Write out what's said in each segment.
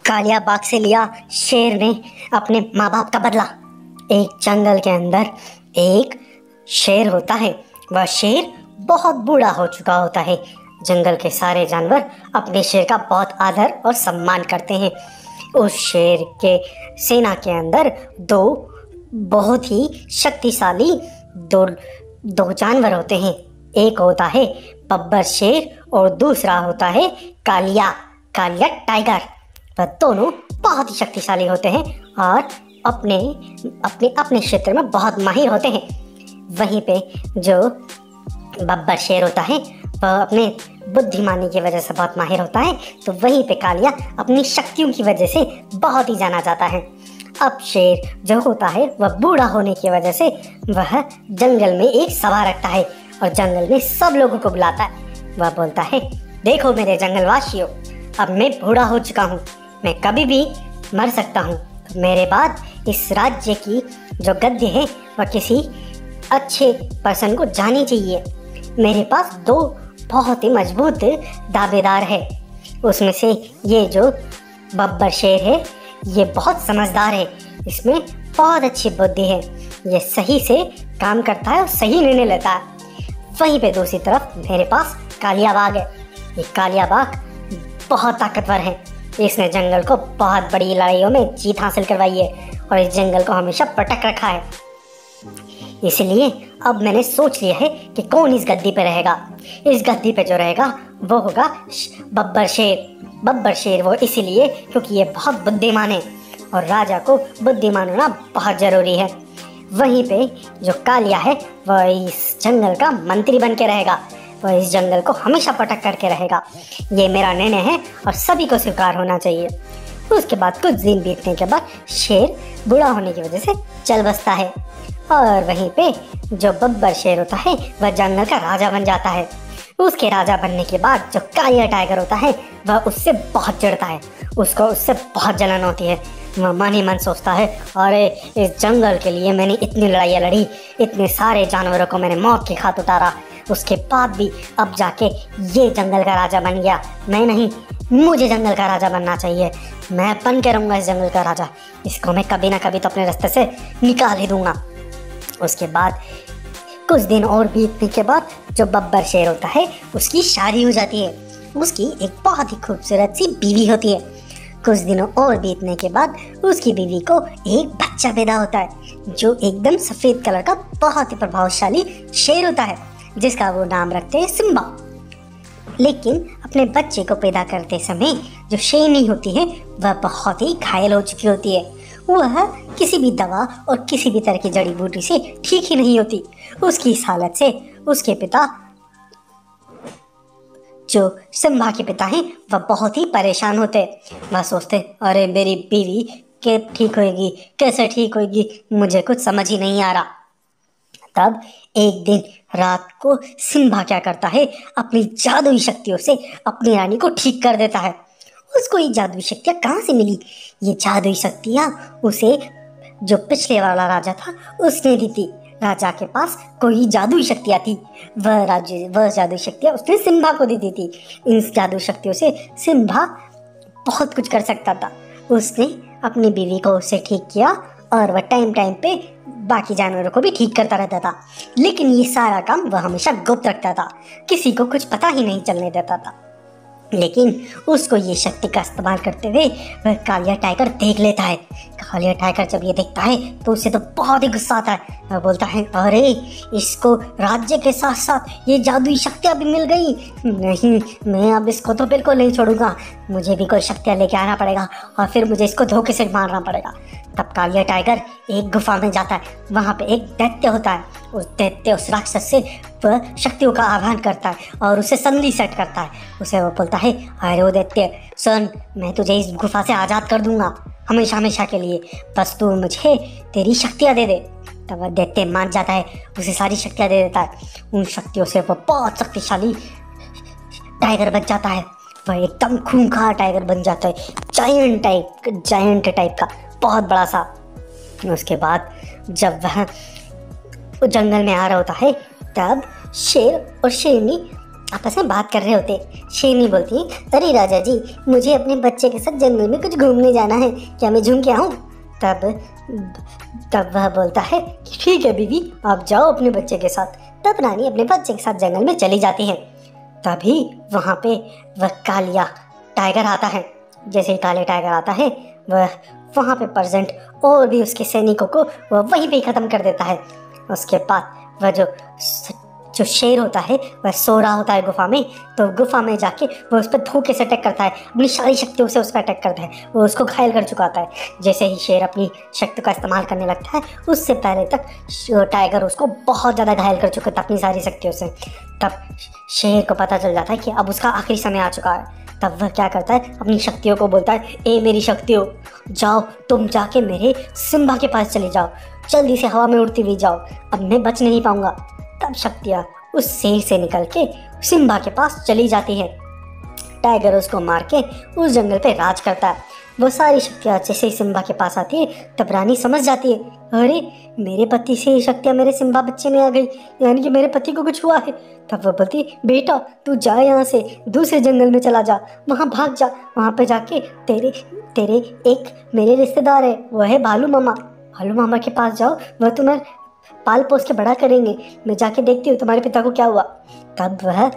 कालिया बाग से लिया शेर ने अपने माँ बाप का बदला। एक जंगल के अंदर एक शेर होता है। वह शेर बहुत बूढ़ा हो चुका होता है। जंगल के सारे जानवर अपने शेर का बहुत आदर और सम्मान करते हैं। उस शेर के सेना के अंदर दो बहुत ही शक्तिशाली दो जानवर होते हैं। एक होता है बब्बर शेर और दूसरा होता है कालिया टाइगर। वह दोनों बहुत ही शक्तिशाली होते हैं और अपने अपने अपने क्षेत्र में बहुत माहिर होते हैं। वहीं पे जो बब्बर शेर होता है वह अपने बुद्धिमानी की वजह से बहुत माहिर होता है, तो वहीं पे कालिया अपनी शक्तियों की वजह से बहुत ही जाना जाता है। अब शेर जो होता है वह बूढ़ा होने की वजह से वह जंगल में एक सभा रखता है और जंगल में सब लोगों को बुलाता है। वह बोलता है, देखो मेरे जंगलवासियों, अब मैं बूढ़ा हो चुका हूँ, मैं कभी भी मर सकता हूँ। तो मेरे बाद इस राज्य की जो गद्दी है वह किसी अच्छे पर्सन को जानी चाहिए। मेरे पास दो बहुत ही मजबूत दावेदार है। उसमें से ये जो बब्बर शेर है ये बहुत समझदार है, इसमें बहुत अच्छी बुद्धि है, ये सही से काम करता है और सही निर्णय लेता है। वहीं पे दूसरी तरफ मेरे पास कालिया बाघ है। ये कालिया बाघ बहुत ताकतवर है, इसने जंगल को बहुत बड़ी लड़ाइयों में जीत हासिल करवाई है और इस जंगल को हमेशा प्रोटेक्ट रखा है। इसलिए अब मैंने सोच लिया है कि कौन इस गद्दी पे रहेगा। इस गद्दी पे जो रहेगा वो होगा बब्बर शेर। बब्बर शेर वो इसीलिए क्योंकि ये बहुत बुद्धिमान है और राजा को बुद्धिमान होना बहुत ज़रूरी है। वहीं पे जो कालिया है वह इस जंगल का मंत्री बन के रहेगा, वह इस जंगल को हमेशा प्रोटेक्ट करके रहेगा। ये मेरा निर्णय है और सभी को स्वीकार होना चाहिए। उसके बाद कुछ दिन बीतने के बाद शेर बूढ़ा होने की वजह से चल बसता है और वहीं पे जो बब्बर शेर होता है वह जंगल का राजा बन जाता है। उसके राजा बनने के बाद जो कालिया टाइगर होता है वह उससे बहुत चिढ़ता है, उसको उससे बहुत जलन होती है। वह मन ही मन सोचता है, अरे इस जंगल के लिए मैंने इतनी लड़ाइयाँ लड़ी, इतने सारे जानवरों को मैंने मौत के घाट उतारा, उसके बाद भी अब जाके ये जंगल का राजा बन गया। मैं नहीं, मुझे जंगल का राजा बनना चाहिए, मैं बन के रहूँगा इस जंगल का राजा, इसको मैं कभी ना कभी तो अपने रास्ते से निकाल ही दूंगा। उसके बाद कुछ दिन और बीतने के बाद जो बब्बर शेर होता है उसकी शादी हो जाती है। उसकी एक बहुत ही खूबसूरत सी बीवी होती है। कुछ दिनों और बीतने के बाद उसकी बीवी को एक बच्चा पैदा होता है जो एकदम सफ़ेद कलर का बहुत ही प्रभावशाली शेर होता है, जिसका वो नाम रखते हैं सिम्बा। लेकिन अपने बच्चे को पैदा करते समय जो शेरनी होती है वह बहुत ही घायल हो चुकी होती है। वह किसी भी दवा और किसी भी तरह की जड़ी बूटी से ठीक ही नहीं होती। उसकी इस हालत से उसके पिता, जो सिम्बा के पिता हैं, वह बहुत ही परेशान होते। वह सोचते, अरे मेरी बीवी के ठीक होएगी, कैसे ठीक होएगी, मुझे कुछ समझ ही नहीं आ रहा। तब एक दिन रात को सिम्बा क्या करता है, अपनी जादुई शक्तियों से अपनी रानी को ठीक कर देता है। उसको ये जादुई शक्तियाँ कहाँ से मिली? ये जादुई शक्तियाँ उसे जो पिछले वाला राजा था उसने दी थी। राजा के पास कोई जादुई शक्तियाँ थी, वह जादुई शक्तियाँ उसने सिम्बा को दी थी। इन जादुई शक्तियों से सिम्बा बहुत कुछ कर सकता था। उसने अपनी बीवी को उससे ठीक किया और वह टाइम पे बाकी जानवरों को भी ठीक करता रहता था। लेकिन ये सारा काम वह हमेशा गुप्त रखता था, किसी को कुछ पता ही नहीं चलने देता था। लेकिन उसको ये शक्ति का इस्तेमाल करते हुए वह कालिया टाइगर देख लेता है। कालिया टाइगर जब ये देखता है तो उसे तो बहुत ही गुस्सा आता है। वह बोलता है, अरे इसको राज्य के साथ साथ ये जादुई शक्तियाँ भी मिल गई, नहीं, मैं अब इसको तो बिल्कुल नहीं छोड़ूंगा, मुझे भी कोई शक्तियाँ लेके आना पड़ेगा और फिर मुझे इसको धोखे से मारना पड़ेगा। तब कालिया टाइगर एक गुफा में जाता है। वहाँ पे एक दैत्य होता है। उस दैत्य, उस राक्षस से वह शक्तियों का आह्वान करता है और उसे संधि सेट करता है। उसे वो बोलता है, अरे वो दैत्य सुन, मैं तुझे इस गुफा से आज़ाद कर दूंगा हमेशा हमेशा के लिए, बस तू मुझे तेरी शक्तियाँ दे दे। तब वह दैत्य मान जाता है, उसे सारी शक्तियाँ दे देता है। उन शक्तियों से वह बहुत शक्तिशाली टाइगर बन जाता है। वह एकदम खूंखार टाइगर बन जाता है, जायंट टाइप का, बहुत बड़ा सा। उसके बाद जब वह जंगल में आ रहा होता है तब शेर और शेरनी आपस में बात कर रहे होते। शेरनी बोलती है, अरे राजा जी, मुझे अपने बच्चे के साथ जंगल में कुछ घूमने जाना है, क्या मैं झूम के आऊँ? तब तब वह बोलता है कि ठीक है बीवी, आप जाओ अपने बच्चे के साथ। तब रानी अपने बच्चे के साथ जंगल में चली जाती है। तभी वहाँ पे वह कालिया टाइगर आता है। जैसे ही काले टाइगर आता है, वह वहाँ पे प्रेजेंट और भी उसके सैनिकों को वह वहीं पे ख़त्म कर देता है। उसके बाद वह जो शेर होता है वह सो रहा होता है गुफा में। तो गुफा में जाके वो उस पर धोखे से अटैक करता है, अपनी सारी शक्तियों से उस पर अटैक करता है। वो उसको घायल कर चुका होता है। जैसे ही शेर अपनी शक्ति का इस्तेमाल करने लगता है, उससे पहले तक टाइगर उसको बहुत ज़्यादा घायल कर चुका था अपनी सारी शक्तियों से। तब शेर को पता चल जाता है कि अब उसका आखिरी समय आ चुका है। तब वह क्या करता है, अपनी शक्तियों को बोलता है, ए मेरी शक्तियों, जाओ तुम जाके मेरे सिम्बा के पास चले जाओ, जल्दी से हवा में उड़ती हुई जाओ, अब मैं बच नहीं पाऊंगा। तब शक्तियाँ उस शेर से निकल के सिम्बा के पास चली जाती है। टाइगर उसको मार के उस जंगल पे राज करता है। वो सारी शक्तियाँ जैसे ही सिम्बा के पास आती है, तब रानी समझ जाती है, अरे मेरे पति से ये शक्तियाँ मेरे सिम्बा बच्चे में आ गई, यानी कि मेरे पति को कुछ हुआ है। तब वो बोलती, बेटा तू जा यहाँ से, दूसरे जंगल में चला जा, वहाँ भाग जा, वहाँ पे जाके तेरे एक मेरे रिश्तेदार है, वो है भालू मामा। भालू मामा के पास जाओ, वह तुम्हें पाल पोस के बड़ा करेंगे, मैं जाके देखती हूँ तुम्हारे पिता को क्या हुआ। तब वह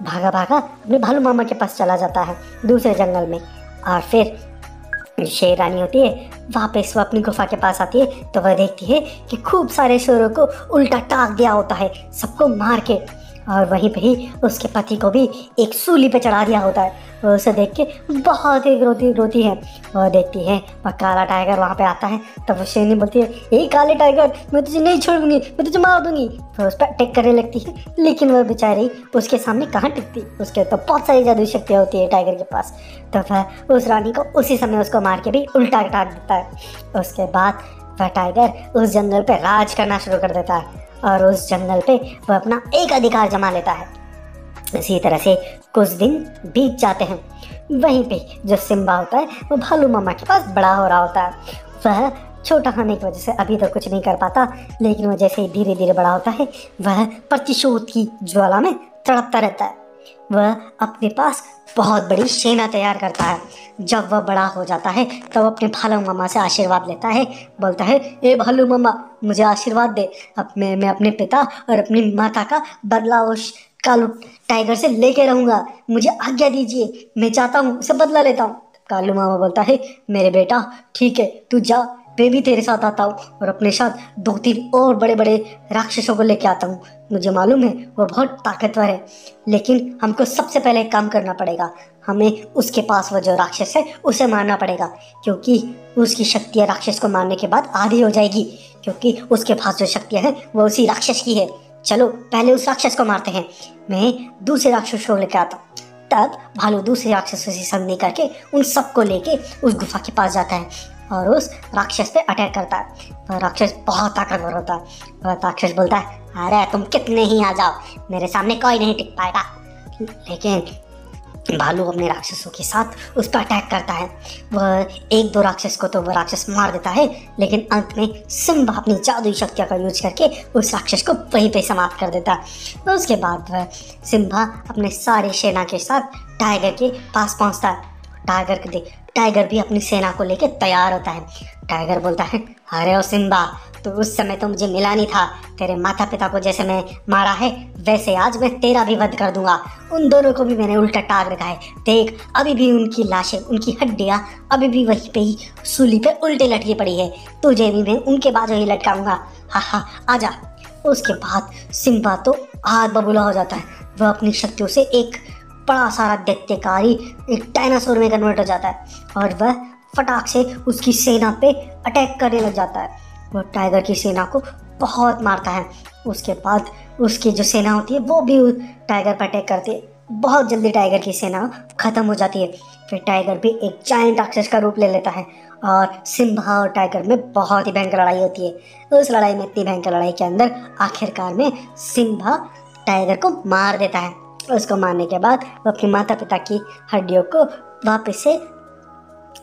भागा भागा अपने भालू मामा के पास चला जाता है दूसरे जंगल में। और फिर शेर रानी होती है, वापस वो अपनी गुफा के पास आती है। तो वह देखती है कि खूब सारे शेरों को उल्टा टांग दिया होता है, सबको मार के, और वहीं पे ही उसके पति को भी एक सूली पे चढ़ा दिया होता है। वो उसे देख के बहुत ही रोती है। वह देखती है वह काला टाइगर वहाँ पे आता है। तब वो शेरनी बोलती है, ए काले टाइगर, मैं तुझे नहीं छोड़ूंगी, मैं तुझे मार दूंगी। वो उस पर अटैक करने लगती है, लेकिन वह बेचारी उसके सामने कहाँ टिकती, उसके तो बहुत सारी जादुई शक्तियाँ होती है टाइगर के पास। तो वह उस रानी को उसी समय उसको मार के भी उल्टा टांग देता है। उसके बाद वह टाइगर उस जंगल पे राज करना शुरू कर देता है और उस जंगल पे वह अपना एक अधिकार जमा लेता है। इसी तरह से कुछ दिन बीत जाते हैं। वहीं पे जो सिम्बा होता है वो भालू मामा के पास बड़ा हो रहा होता है। वह छोटा होने की वजह से अभी तक कुछ नहीं कर पाता, लेकिन वह जैसे ही धीरे धीरे बड़ा होता है, वह प्रतिशोध की ज्वाला में तड़पता रहता है। वह अपने पास बहुत बड़ी सेना तैयार करता है। जब वह बड़ा हो जाता है तब अपने भालू मामा से आशीर्वाद लेता है, बोलता है, ए भालू मामा, मुझे आशीर्वाद दे, अब मैं अपने पिता और अपनी माता का बदला उस कालू टाइगर से लेके रहूंगा, मुझे आज्ञा दीजिए, मैं चाहता हूँ उसे बदला लेता हूँ। कालू मामा बोलता है, मेरे बेटा ठीक है, तू जा, मैं भी तेरे साथ आता हूँ और अपने साथ 2-3 और बड़े बड़े राक्षसों को लेके आता हूँ। मुझे मालूम है वो बहुत ताकतवर है, लेकिन हमको सबसे पहले एक काम करना पड़ेगा, हमें उसके पास वो जो राक्षस है उसे मारना पड़ेगा, क्योंकि उसकी शक्तियाँ राक्षस को मारने के बाद आधी हो जाएगी, क्योंकि उसके पास जो शक्तियाँ हैं वो उसी राक्षस की है। चलो पहले उस राक्षस को मारते हैं, मैं दूसरे राक्षस को लेकर आता हूँ। तब भालू दूसरे राक्षसों से संधि करके उन सबको लेके उस गुफा के पास जाता है और उस राक्षस पे अटैक करता है। वह राक्षस बहुत ताकतवर होता है। वह राक्षस बोलता है, अरे तुम कितने ही आ जाओ, मेरे सामने कोई नहीं टिक पाएगा। लेकिन भालू अपने राक्षसों के साथ उस पर अटैक करता है। वह 1-2 राक्षस को तो वह राक्षस मार देता है, लेकिन अंत में सिम्बा अपनी जादुई शक्तियों का यूज करके उस राक्षस को वहीं पे समाप्त कर देता है। उसके बाद वह सिम्बा अपने सारे सेना के साथ टाइगर के पास पहुंचता है। टाइगर भी अपनी सेना को लेके तैयार होता है। टाइगर बोलता है, अरे ओ सिम्बा, तो उस समय तो मुझे मिला नहीं था, तेरे माता पिता को जैसे मैं मारा है वैसे आज मैं तेरा भी वध कर दूंगा। उन दोनों को भी मैंने उल्टा टांग रखा है, देख अभी भी उनकी लाशें, उनकी हड्डियां अभी भी वहीं पे ही सूली पे उल्टे लटकी पड़ी है, तुझे भी मैं उनके बाजू ही लटकाऊंगा, हा हा आजा। उसके बाद सिम्बा तो आग बबूला हो जाता है। वह अपनी शक्तियों से एक बड़ा सारा दैत्यकारी एक डायनासोर में कन्वर्ट हो जाता है और वह फटाक से उसकी सेना पे अटैक करने लग जाता है। वह टाइगर की सेना को बहुत मारता है। उसके बाद उसकी जो सेना होती है वो भी टाइगर पर अटैक करती है। बहुत जल्दी टाइगर की सेना खत्म हो जाती है। फिर टाइगर भी एक जायंट राक्षस का रूप ले लेता है और सिम्बा और टाइगर में बहुत ही भयंकर लड़ाई होती है। उस लड़ाई में, इतनी भयंकर लड़ाई के अंदर आखिरकार में सिम्बा टाइगर को मार देता है। उसको मारने के बाद वो अपने माता पिता की हड्डियों को वापस से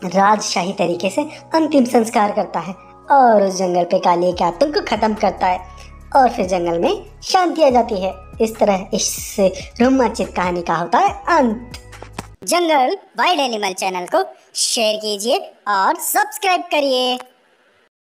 राजशाही तरीके से अंतिम संस्कार करता है और उस जंगल पे कालिए के आतंक को खत्म करता है और फिर जंगल में शांति आ जाती है। इस तरह इस रोमांचित कहानी का होता है अंत। जंगल वाइल्ड एनिमल चैनल को शेयर कीजिए और सब्सक्राइब करिए।